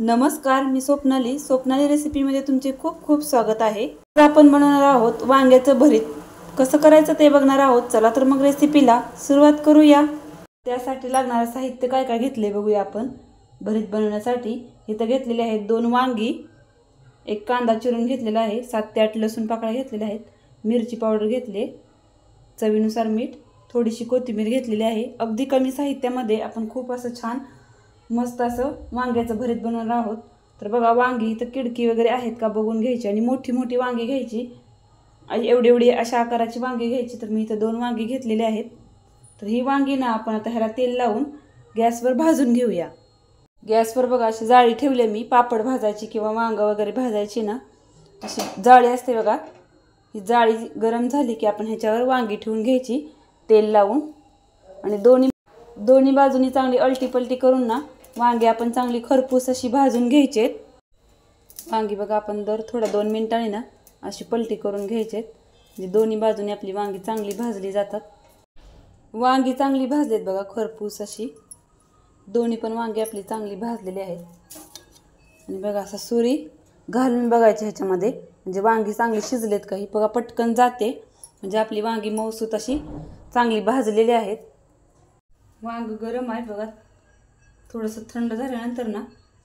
नमस्कार, मी स्वप्नाली रेसिपीमध्ये तुमचे खूप खूप स्वागत आहे। आज आपण बनवणार आहोत वांग्याचं भरीत। कसं करायचं ते बघणार आहोत। चला तर मग रेसिपीला सुरुवात करूया। त्यासाठी लागणारे साहित्य काय काय घेतले बघूया आपण। भरीत बनवण्यासाठी इथे घेतलेले आहेत 2 वांगी, एक कांदा चिरून घेतलेला आहे, 7 ते 8 लसूण पाकळ्या घेतलेल्या आहेत, मिरची पावडर घेतले, चवीनुसार मीठ, थोडीशी कोथिंबीर घेतलेली आहे। अगदी कमी साहित्यामध्ये आपण खूप असं छान मस्त असं वांग्याचं भरीत बनवणार आहोत। तर बघा, वांगी तर किडकी वगैरे आहेत का बघून घ्यायची आणि मोठी मोठी वांगी घ्यायची। एवढी अशा आकाराची वांगी घ्यायची। तर मी इथे 2 वांगी घेतलेले आहेत। तर ही वांगी ना आपण आता ह्याला तेल लावून गॅसवर भाजून घेऊया। गॅसवर बघा अशी जाळी ठेवली मी, पापड भाजायची किंवा वांग वगैरे भाजायची ना, अशी जाळी असते बघा। ही जाळी गरम झाली की आपण ह्याच्यावर वांगी ठेवून घ्यायची तेल लावून, आणि दोन्ही बाजूनी चांगली अलटी पलटी करून ना वांगी आपण चांगली खरपूस अशी भाजून घ्यायचे। वांगी बघा आपण दर थोड्या 2 मिनिटांनी ना अशी पलटी करून घ्यायचे, म्हणजे दोन्ही बाजूनी आपली वांगी चांगली भाजली जातात। वांगी चांगली भाजलेत बघा खरपूस अशी, दोन्ही पण वांगी आपली चांगली भाजलेली आहेत। आणि बघा असं सुरी घालून बघायची ह्याच्यामध्ये, म्हणजे वांगी चांगली शिजलेत का। ही बघा पटकन जाते, म्हणजे आपली वांगी मऊसूत अशी चांगली भाजलेली आहेत। वांग गरम आहे बघा, थोडंसं थंड झाल्यानंतर ना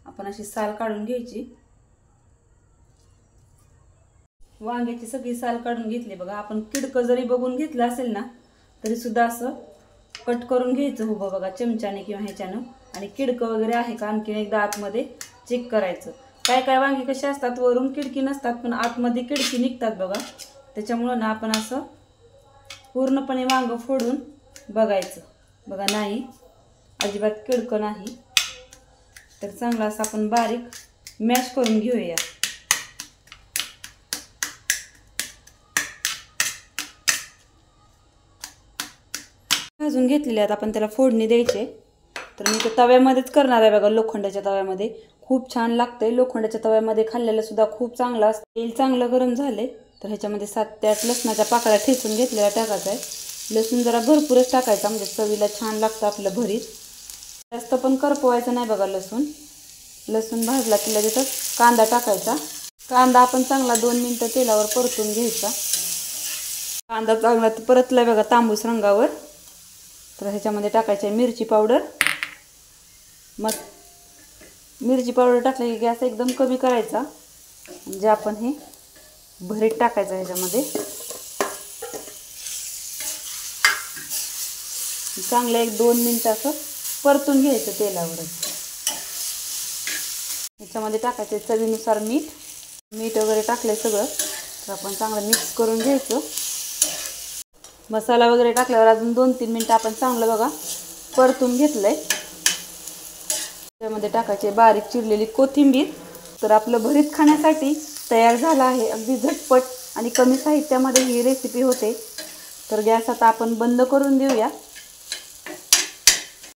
आपण अशी साल काढून घ्यायची। वांग्याची सगळी साल काढून घेतली बघा। आपण किडकं जरी बघून घेतलं असेल ना तरी सुद्धा असं कट करून घ्यायचं उभं बघा चमच्याने किंवा ह्याच्यानं, आणि किडकं वगैरे आहे का आणखीन एकदा आतमध्ये चेक करायचं। काय काय वांगी कशी असतात वरून किडकी नसतात पण आतमध्ये किडकी निघतात बघा। त्याच्यामुळे ना आपण असं पूर्णपणे वांग फोडून बघायचं बघा, नाही अजिबात किडकं नाही। तर चांगला असं आपण बारीक मॅश करून घेऊया। भाजून घेतलेले आहेत आपण, त्याला फोडणी द्यायचे। तर मी ते तव्यामध्येच करणार आहे बघा, लोखंडाच्या तव्यामध्ये खूप छान लागते। लोखंडाच्या तव्यामध्ये खाल्लेलं सुद्धा खूप चांगलं असतं। तेल चांगलं गरम झाले तर ह्याच्यामध्ये 7 ते 8 लसणाच्या पाकळ्या ठेचून घेतलेल्या टाकायचा आहे। लसूण जरा भरपूरच टाकायचा, म्हणजे चवीला छान लागतं आपलं भरीत। जास्त पण करपवायचं नाही बघा लसूण भाजला की लगेचच कांदा टाकायचा। कांदा आपण चांगला 2 मिनिटं तेलावर परतून घ्यायचा। कांदा चांगला परतला बघा तांबूस रंगावर, तर ह्याच्यामध्ये टाकायची मिरची पावडर। मग मिरची पावडर टाकली की गॅस एकदम कमी करायचा, म्हणजे आपण हे भरीत टाकायचं ह्याच्यामध्ये। चांगलं 1-2 मिनिटं असं परतून घ्यायचं तेलावरच। ह्याच्यामध्ये टाकायचे चवीनुसार मीठ वगैरे टाकलंय सगळं, तर आपण चांगलं मिक्स करून घ्यायचं। मसाला वगैरे टाकल्यावर अजून 2-3 मिनिटं आपण चांगलं बघा परतून घेतलंय। त्यामध्ये टाकायचे बारीक चिरलेली कोथिंबीर। तर आपलं भरीत खाण्यासाठी तयार झालं आहे। अगदी झटपट आणि कमी साहित्यामध्ये ही रेसिपी होते। तर गॅस आता आपण बंद करून देऊया